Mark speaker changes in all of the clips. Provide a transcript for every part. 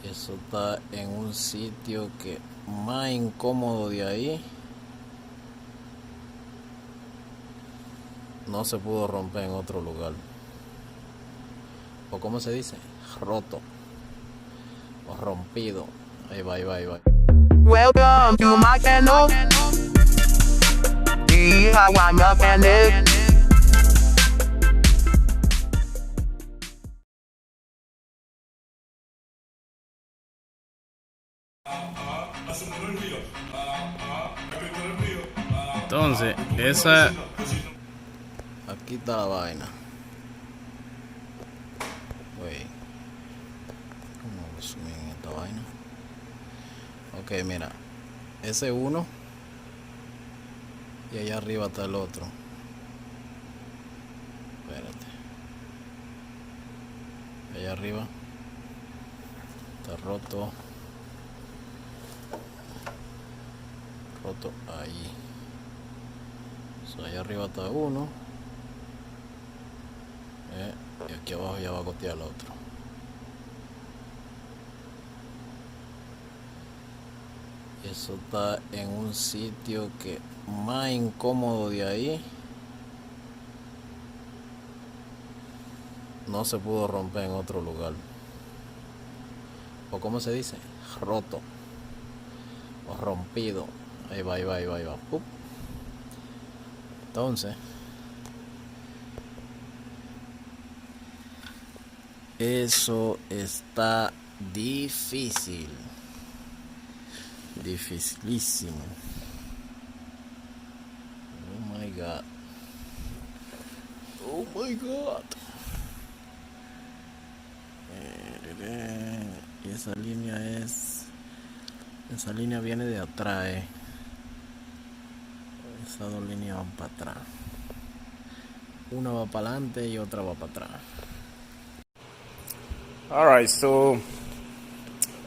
Speaker 1: Eso está en un sitio que más incómodo de ahí no se pudo romper en otro lugar. O como se dice, roto o rompido. Ahí va, ahí va, ahí va.
Speaker 2: Welcome to my channel. DIY mechanic.
Speaker 3: Entonces, esa...
Speaker 1: Aquí está la vaina. Wey, ¿cómo lo suben en esta vaina? Ok, mira. Ese uno. Y allá arriba está el otro. Espérate. Allá arriba está roto. Roto ahí. So, allá arriba está uno. Y aquí abajo ya va a gotear el otro. Y eso está en un sitio que más incómodo de ahí no se pudo romper en otro lugar. O como se dice, roto o rompido. Ahí va, ahí va, ahí va, ahí va. Entonces, eso está difícil. Dificilísimo. Oh my god. Oh my god. Y esa línea es... Esa línea viene de atrás, Esas dos líneas van para atrás. Una va para adelante y otra va para atrás.
Speaker 3: Alright, so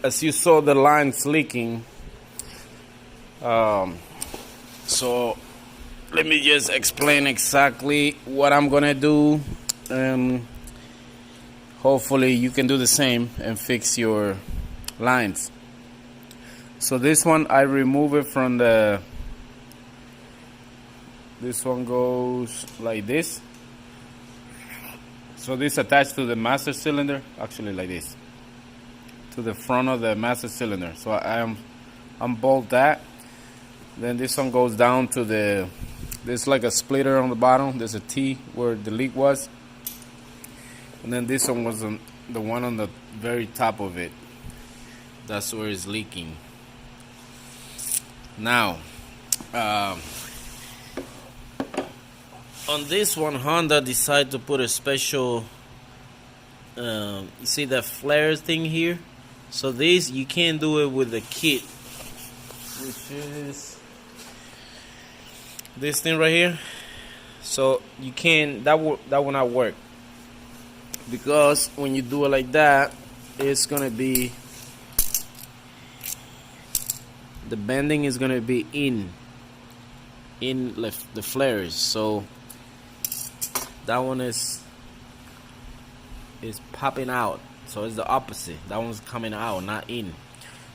Speaker 3: as you saw the lines leaking, so let me just explain exactly what I'm gonna do, and hopefully you can do the same and fix your lines. So this one, I remove it from the... This one goes like this. So this attached to the master cylinder, actually like this, to the front of the master cylinder. So I unbolt that. Then this one goes down to the... There's like a splitter on the bottom. There's a T where the leak was. And then this one was the one on the very top of it. That's where it's leaking. Now, on this one, Honda decided to put a special, you see that flare thing here? So this, you can't do it with the kit, which is this thing right here. So you can't, that will not work, because when you do it like that, it's gonna be, the bending is gonna be in the flares. So that one is popping out, so it's the opposite. That one's coming out, not in.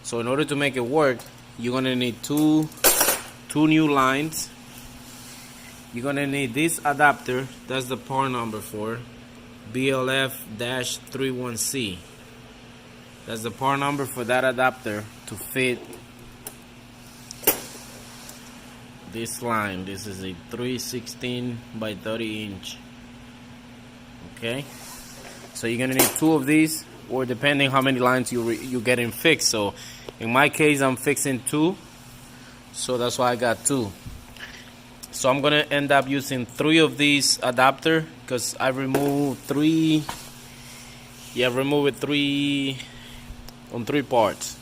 Speaker 3: So in order to make it work, you're gonna need two new lines. You're gonna need this adapter. That's the part number for BLF-31C. That's the part number for that adapter to fit this line. This is a 316 by 30 inch. Okay, so you're gonna need two of these, or depending how many lines you getting fixed. So in my case, I'm fixing two, so that's why I got two. So I'm gonna end up using three of these adapter, because I removed three. Yeah, remove it on three parts.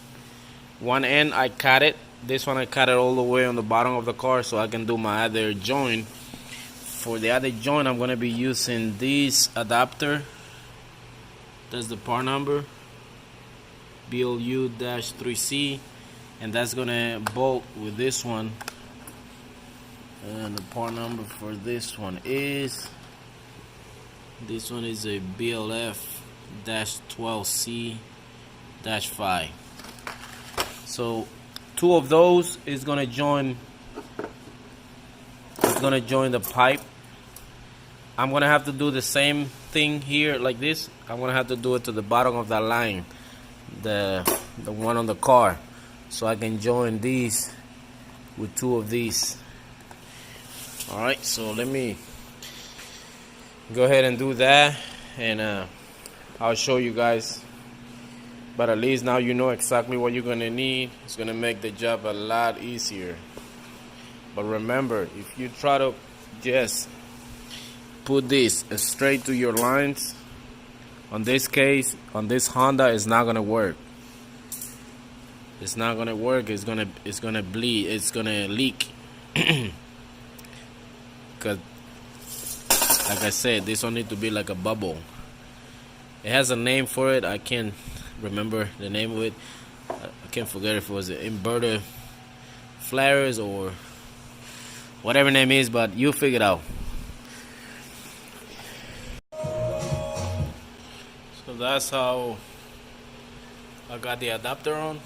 Speaker 3: One end I cut it. This one I cut it all the way on the bottom of the car, so I can do my other joint. For the other joint, I'm gonna be using this adapter. That's the part number, BLU-3C, and that's gonna bolt with this one. And the part number for this one is a BLF-12C -5. So 2 of those is gonna join. It's gonna join the pipe. I'm gonna have to do the same thing here like this. I'm gonna have to do it to the bottom of that line, the one on the car, so I can join these with 2 of these. All right, so let me go ahead and do that, and I'll show you guys. But at least now you know exactly what you're gonna need. It's gonna make the job a lot easier. But remember, if you try to just put this straight to your lines, on this case, on this Honda, it's not gonna work. It's not gonna work. It's gonna bleed. It's gonna leak. Cause, like I said, this one need to be like a bubble. It has a name for it. I can't remember the name of it. I can't forget if it was inverter flares or whatever name is, but you'll figure it out. So that's how I got the adapter on.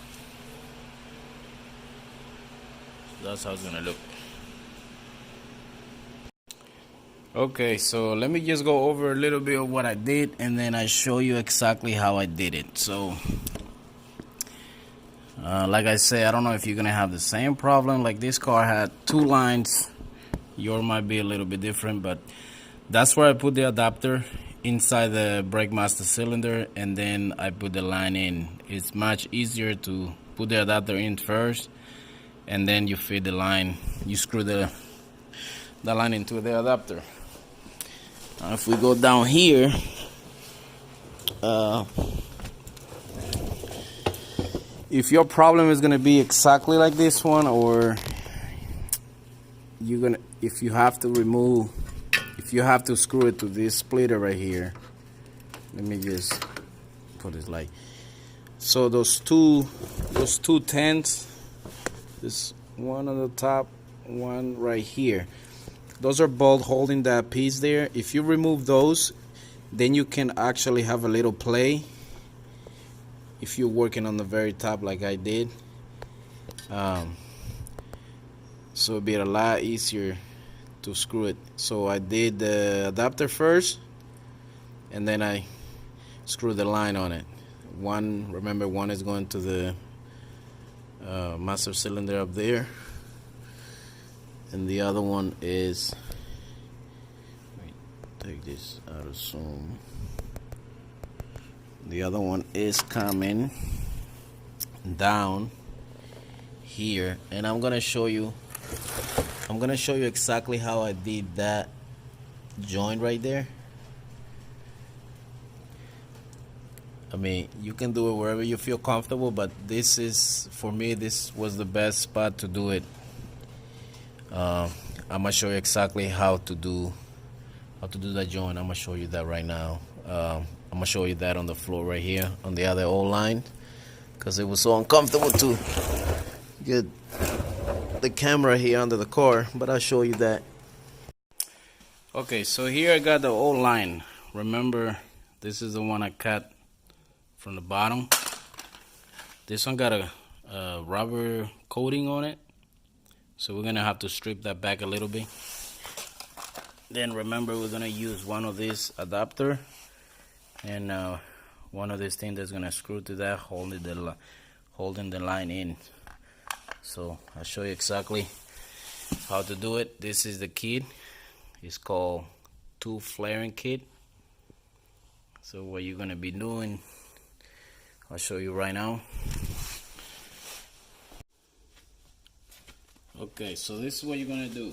Speaker 3: That's how it's gonna look. Okay, so let me just go over a little bit of what I did, and then I show you exactly how I did it. So like I said, I don't know if you're gonna have the same problem. Like this car had 2 lines. Yours might be a little bit different, but that's where I put the adapter inside the brake master cylinder, and then I put the line in. It's much easier to put the adapter in first, and then you feed the line. You screw the line into the adapter. If we go down here, if your problem is gonna be exactly like this one, or if you have to screw it to this splitter right here. Let me just put this light. So those two tents, this one on the top, one right here, those are both holding that piece there. If you remove those, then you can actually have a little play if you're working on the very top like I did. So it'll be a lot easier to screw it. So I did the adapter first, and then I screwed the line on it. Remember, one is going to the master cylinder up there, and the other one is, take this out of zoom. The other one is coming down here, and I'm gonna show you exactly how I did that joint right there. I mean, you can do it wherever you feel comfortable, but this is, for me, this was the best spot to do it. I'm gonna show you exactly how to do that joint. I'm gonna show you that right now. I'm gonna show you that on the floor right here on the other old line, because it was so uncomfortable to get the camera here under the car, but I'll show you that. Okay, so here I got the old line. Remember, this is the one I cut from the bottom. This one got a rubber coating on it, so we're gonna have to strip that back a little bit. Then remember, we're gonna use one of this adapter and one of these things that's gonna screw to that, holding the line in. So I'll show you exactly how to do it. This is the kit. It's called tube flaring kit. So what you're gonna be doing, I'll show you right now. Okay, so this is what you're gonna do.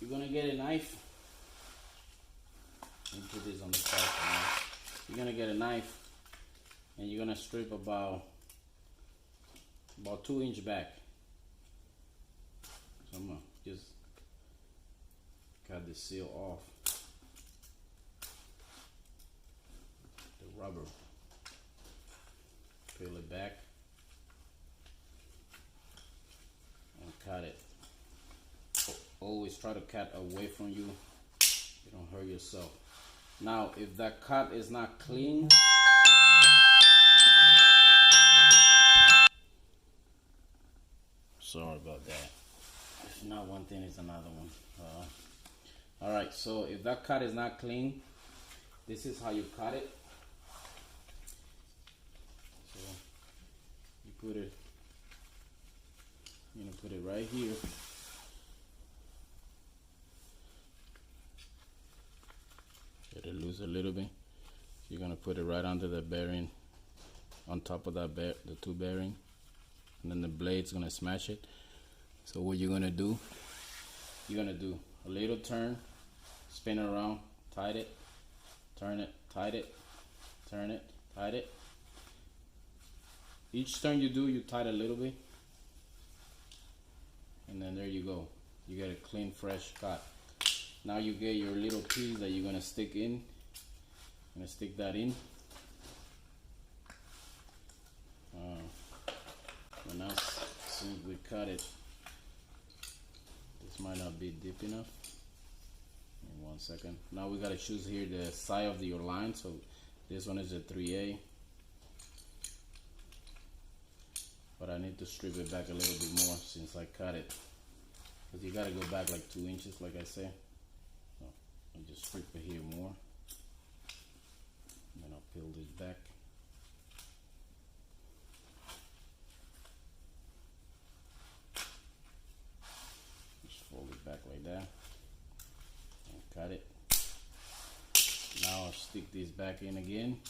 Speaker 3: You're gonna get a knife. Let me put this on the side for now. You're gonna get a knife, and you're gonna strip about 2 inches back. So I'm gonna just cut the seal off. The rubber. Peel it back and cut it. Always try to cut away from you. You don't hurt yourself. Now, if that cut is not clean, sorry about that. If not one thing, it's another one. Alright, so if that cut is not clean, this is how you cut it. So you put it, you're gonna put it right here. Get it loose a little bit. You're gonna put it right under the bearing, on top of that the two bearing, and then the blade's gonna smash it. So what you're gonna do, you're gonna do a little turn, spin it around, tight it, turn it, tight it, turn it, tight it. Each turn you do, you tight a little bit, and then there you go. You get a clean, fresh cut. Now you get your little piece that you're gonna stick in. I'm gonna stick that in. And now since we cut it, this might not be deep enough. In 1 second. Now we gotta choose here the side of your line. So this one is a 3A, but I need to strip it back a little bit more since I cut it, because you gotta go back like 2 inches, like I said. So I'll just strip it here more, and then I'll peel this back. Fold it back like that and cut it. Now I'll stick this back in again.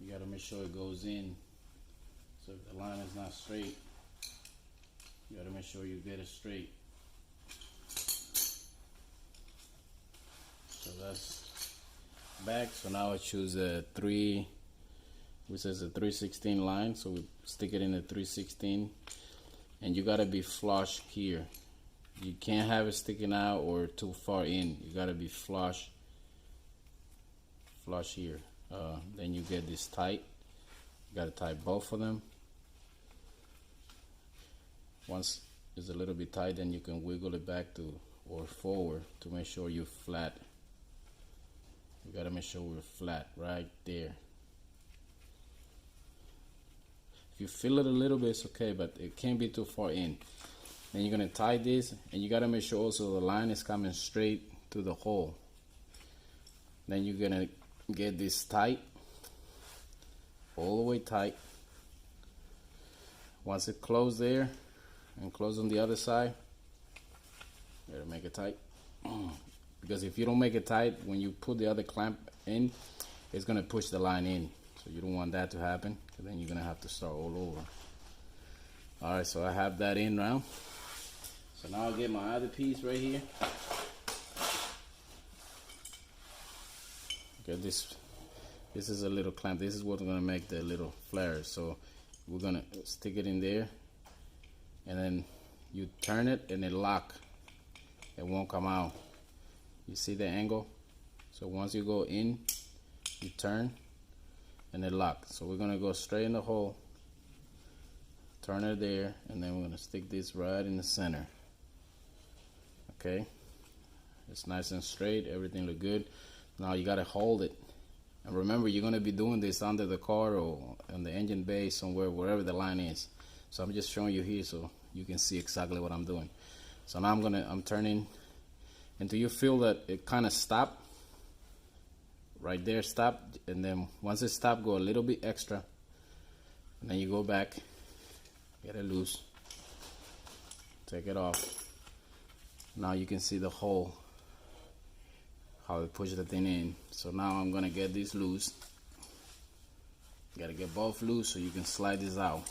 Speaker 3: You gotta make sure it goes in. So if the line is not straight, you gotta make sure you get it straight. So that's back. So now I choose a 3, which is a 3/16 line. So we stick it in a 3/16. And you gotta be flush here. You can't have it sticking out or too far in. You gotta be flush here. Then you get this tight. You gotta tie both of them. Once it's a little bit tight, then you can wiggle it back to or forward to make sure you're flat. You gotta make sure we're flat right there. If you feel it a little bit, it's okay, but it can't be too far in. Then you're gonna tie this, and you gotta make sure also the line is coming straight to the hole. Then you're gonna get this tight, all the way tight. Once it closes there, and close on the other side, you gotta make it tight. Because if you don't make it tight, when you put the other clamp in, it's gonna push the line in. So you don't want that to happen, because then you're gonna have to start all over. Alright, so I have that in now. So now I'll get my other piece right here. Okay, this is a little clamp. This is what's gonna make the little flares. So we're gonna stick it in there, and then you turn it and it lock. It won't come out. You see the angle? So once you go in, you turn, and it locks. So we're gonna go straight in the hole, turn it there, and then we're gonna stick this right in the center. Okay, it's nice and straight, everything look good. Now you gotta hold it, and remember you're gonna be doing this under the car or in the engine bay somewhere, wherever the line is. So I'm just showing you here so you can see exactly what I'm doing. So now I'm turning until you feel that it kind of stop. Right there, stop, and then once it stops, go a little bit extra, and then you go back, get it loose, take it off. Now you can see the hole, how it pushes the thing in. So now I'm gonna get this loose. You gotta get both loose so you can slide this out.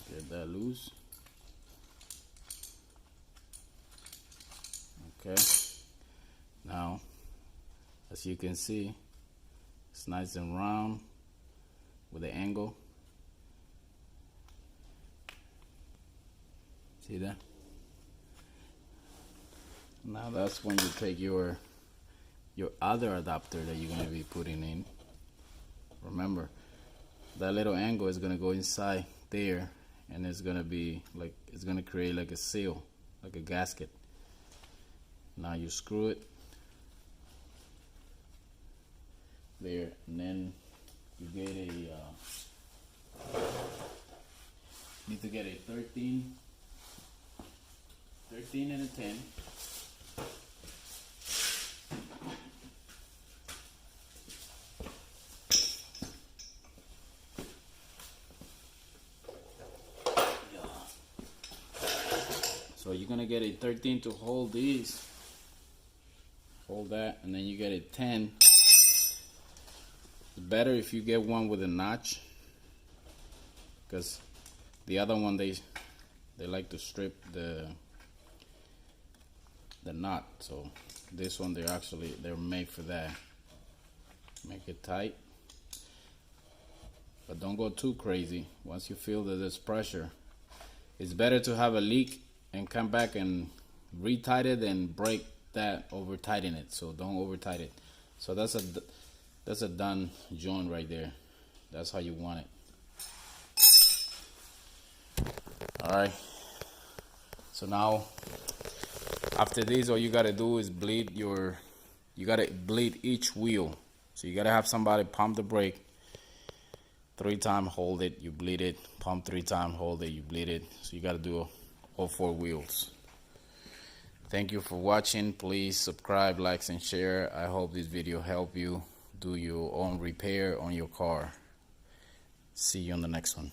Speaker 3: Get that loose. Okay, now as you can see, it's nice and round with the angle. See that? Now that's when you take your other adapter that you're going to be putting in. Remember, that little angle is going to go inside there, and it's going to be like, it's going to create like a seal, like a gasket. Now you screw it there, and then you get a need to get a 13 and a 10. So you're gonna get a 13 to hold these, hold that, and then you get a 10. It's better if you get one with a notch, because the other one they like to strip the knot. So this one they're made for that. Make it tight, but don't go too crazy. Once you feel that there's pressure, it's better to have a leak and come back and re-tight it and break that, over tighten it. So don't over tight it. So that's a done joint right there. That's how you want it. All right. So now after this, all you gotta do is you gotta bleed each wheel. So you gotta have somebody pump the brake 3 times, hold it, you bleed it, pump 3 times, hold it, you bleed it. So you gotta do all 4 wheels. Thank you for watching. Please subscribe, like, and share. I hope this video helped you do your own repair on your car. See you on the next one.